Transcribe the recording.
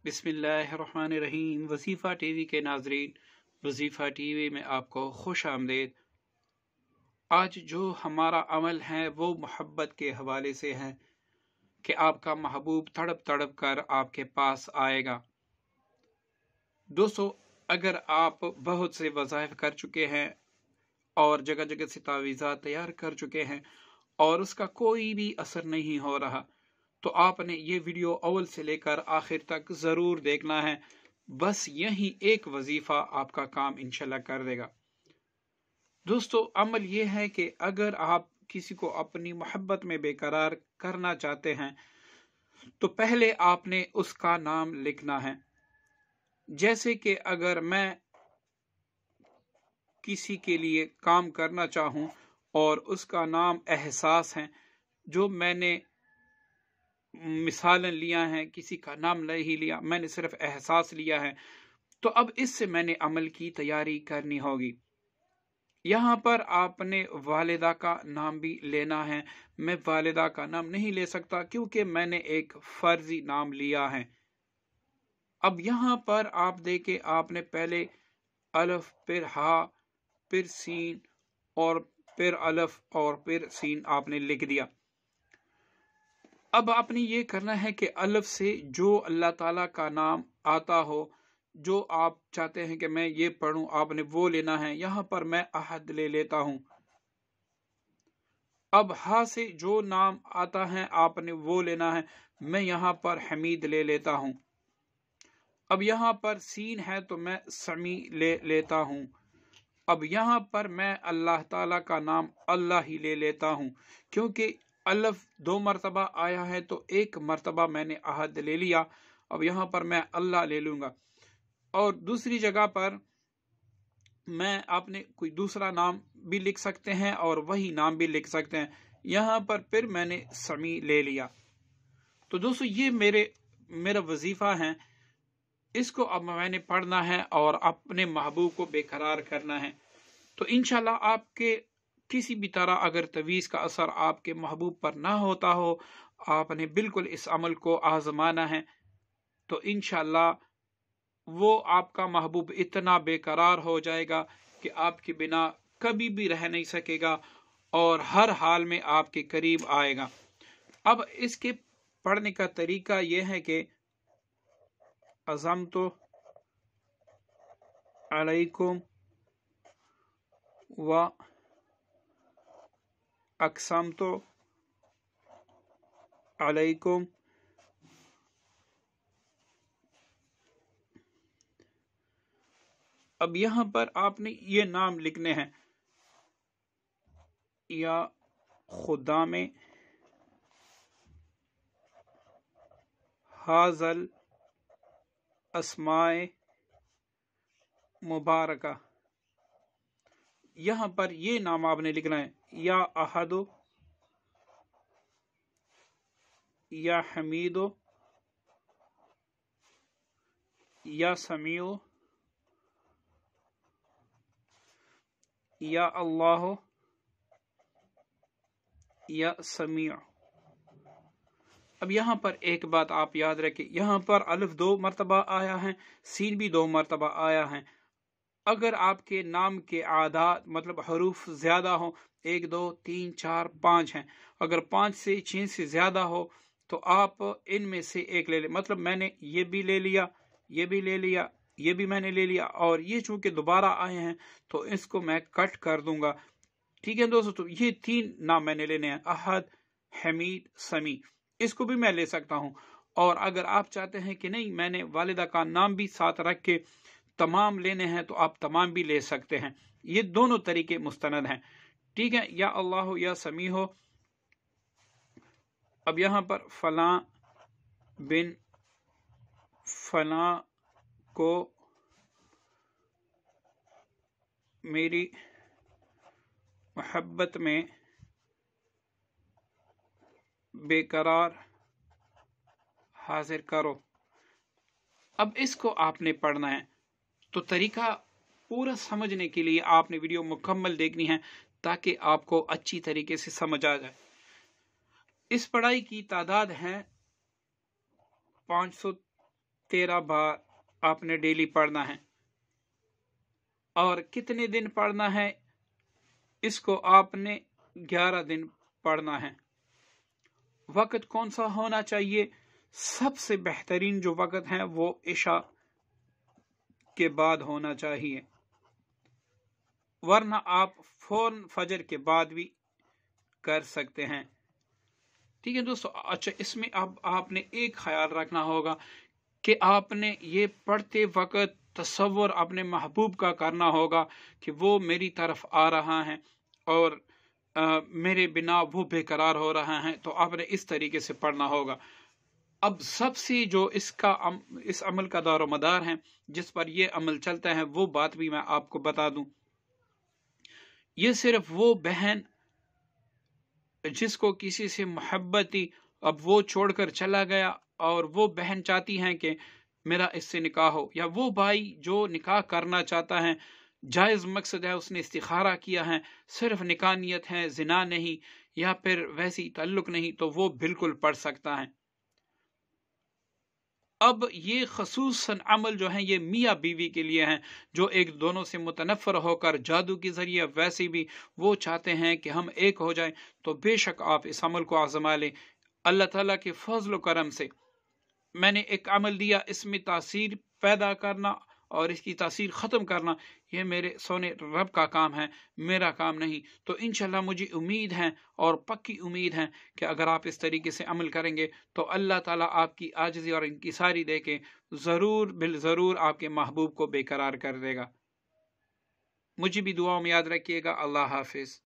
बिस्मिल्लाहिर्रहमानिर्रहीम। वजीफ़ा टीवी के नाजरीन, वजीफ़ा टीवी में आपको खुश आमदेद। आज जो हमारा अमल है वो मोहब्बत के हवाले से है कि आपका महबूब तड़प तड़प कर आपके पास आएगा। दोस्तों, अगर आप बहुत से वज़ाइफ कर चुके हैं और जगह जगह से तावीज़ात तैयार कर चुके हैं और उसका कोई भी असर नहीं हो रहा, तो आपने ये वीडियो अव्वल से लेकर आखिर तक ज़रूर देखना है। बस यही एक वजीफ़ा आपका काम इंशाल्लाह कर देगा। दोस्तों, अमल ये है कि अगर आप किसी को अपनी मोहब्बत में बेकरार करना चाहते हैं तो पहले आपने उसका नाम लिखना है। जैसे कि अगर मैं किसी के लिए काम करना चाहूँ और उसका नाम एहसास है, जो मैंने मिसालन लिया है, किसी का नाम नहीं लिया, मैंने सिर्फ एहसास लिया है, तो अब इससे मैंने अमल की तैयारी करनी होगी। यहाँ पर आपने वालिदा का नाम भी लेना है। मैं वालिदा का नाम नहीं ले सकता क्योंकि मैंने एक फर्जी नाम लिया है। अब यहाँ पर आप देखें, आपने पहले अलिफ, फिर हा, फिर सीन और फिर अलिफ और फिर सीन आपने लिख दिया। अब आपने ये करना है कि अलिफ से जो अल्लाह ताला का नाम आता हो, जो आप चाहते हैं कि मैं ये पढ़ूं, आपने वो लेना है। यहां पर मैं अहद ले लेता हूं। अब हा से जो नाम आता है आपने वो लेना है। मैं यहां पर हमीद ले लेता हूं। अब यहां पर सीन है तो मैं समी ले लेता हूं। अब यहां पर मैं अल्लाह ताला का नाम अल्लाह ही ले लेता हूं, क्योंकि अलिफ 2 मरतबा आया है तो 1 मरतबा मैंने अहद ले लिया। अब यहां पर मैं अल्लाह ले लूंगा और दूसरी जगह पर मैं आपने कोई दूसरा नाम भी लिख सकते हैं और वही नाम भी लिख सकते हैं। यहां पर फिर मैंने समी ले लिया। तो दोस्तों, ये मेरा वजीफा है। इसको अब मैंने पढ़ना है और अपने महबूब को बेकरार करना है। तो इंशाल्लाह आपके किसी भी तरह अगर तवीज़ का असर आपके महबूब पर ना होता हो, आपने बिल्कुल इस अमल को आजमाना है, तो इंशाल्लाह वो आपका महबूब इतना बेकरार हो जाएगा कि आपके बिना कभी भी रह नहीं सकेगा और हर हाल में आपके करीब आएगा। अब इसके पढ़ने का तरीका यह है कि अज़म्तु अलैकुम व अक़समतु अलैकुम। अब यहां पर आपने ये नाम लिखने हैं, या खुदा में हाज़ल अस्माए मुबारका। यहां पर ये नाम आपने लिखना है, या अहदो, या हमीदो, या समीओ, या अल्लाह, या समीअ। अब यहाँ पर एक बात आप याद रखें, यहाँ पर अलिफ 2 मरतबा आया है, सीन भी 2 मरतबा आया है। अगर आपके नाम के आदाद मतलब हरूफ ज्यादा हो, 1 2 3 4 5 हैं, अगर 5 से 6 से ज्यादा हो तो आप इनमें से एक ले लें। मतलब मैंने ये भी ले लिया, ये भी ले लिया, ये भी मैंने ले लिया, और ये चूंकि दोबारा आए हैं तो इसको मैं कट कर दूंगा। ठीक है दोस्तों, तो ये 3 नाम मैंने लेने हैं, अहद, हमीद, समी। इसको भी मैं ले सकता हूं। और अगर आप चाहते हैं कि नहीं, मैंने वालिदा का नाम भी साथ रख के तमाम लेने हैं, तो आप तमाम भी ले सकते हैं। ये दोनों तरीके मुस्तनद हैं। ठीक है, या अल्लाह हो या समी हो। अब यहां पर फला बिन फला को मेरी मोहब्बत में बेकरार हाजिर करो। अब इसको आपने पढ़ना है। तो तरीका पूरा समझने के लिए आपने वीडियो मुकम्मल देखनी है ताकि आपको अच्छी तरीके से समझ आ जाए। इस पढ़ाई की तादाद है 13 बार आपने डेली पढ़ना है। और कितने दिन पढ़ना है? इसको आपने 11 दिन पढ़ना है। वक़्त कौन सा होना चाहिए? सबसे बेहतरीन जो वक़्त है वो इशा के बाद होना चाहिए, वरना आप फौरन फजर के बाद भी कर सकते हैं। ठीक है दोस्तों। अच्छा, इसमें अब आपने एक ख्याल रखना होगा कि आपने ये पढ़ते वक़्त तसव्वुर अपने महबूब का करना होगा कि वो मेरी तरफ आ रहा है और मेरे बिना वो बेकरार हो रहा है, तो आपने इस तरीके से पढ़ना होगा। अब सबसे जो इस अमल का दारो मदार है, जिस पर ये अमल चलता है, वो बात भी मैं आपको बता दूं। ये सिर्फ वो बहन जिसको किसी से मोहब्बत थी, अब वो छोड़कर चला गया और वो बहन चाहती हैं कि मेरा इससे निकाह हो, या वो भाई जो निकाह करना चाहता है, जायज़ मकसद है, उसने इस्तिखारा किया है, सिर्फ निकाह नियत है, जिना नहीं या फिर वैसी ताल्लुक नहीं, तो वो बिल्कुल पढ़ सकता है। अब ये खसूसन अमल जो है ये मियाँ बीवी के लिए हैं, जो एक दोनों से मुतनफ़र होकर जादू के ज़रिए वैसे भी वो चाहते हैं कि हम एक हो जाएं, तो बेशक आप इस अमल को आज़मा लें। अल्लाह ताला के फज़ल व करम से मैंने एक अमल दिया, इसमें तासीर पैदा करना और इसकी तासीर ख़त्म करना, ये मेरे सोने रब का काम है, मेरा काम नहीं। तो इंशाल्लाह मुझे उम्मीद है और पक्की उम्मीद है कि अगर आप इस तरीके से अमल करेंगे तो अल्लाह ताला आपकी आजिज़ी और इंकिसारी देके ज़रूर बिल ज़रूर आपके महबूब को बेकरार कर देगा। मुझे भी दुआओं में याद रखिएगा। अल्लाह हाफ़िज़।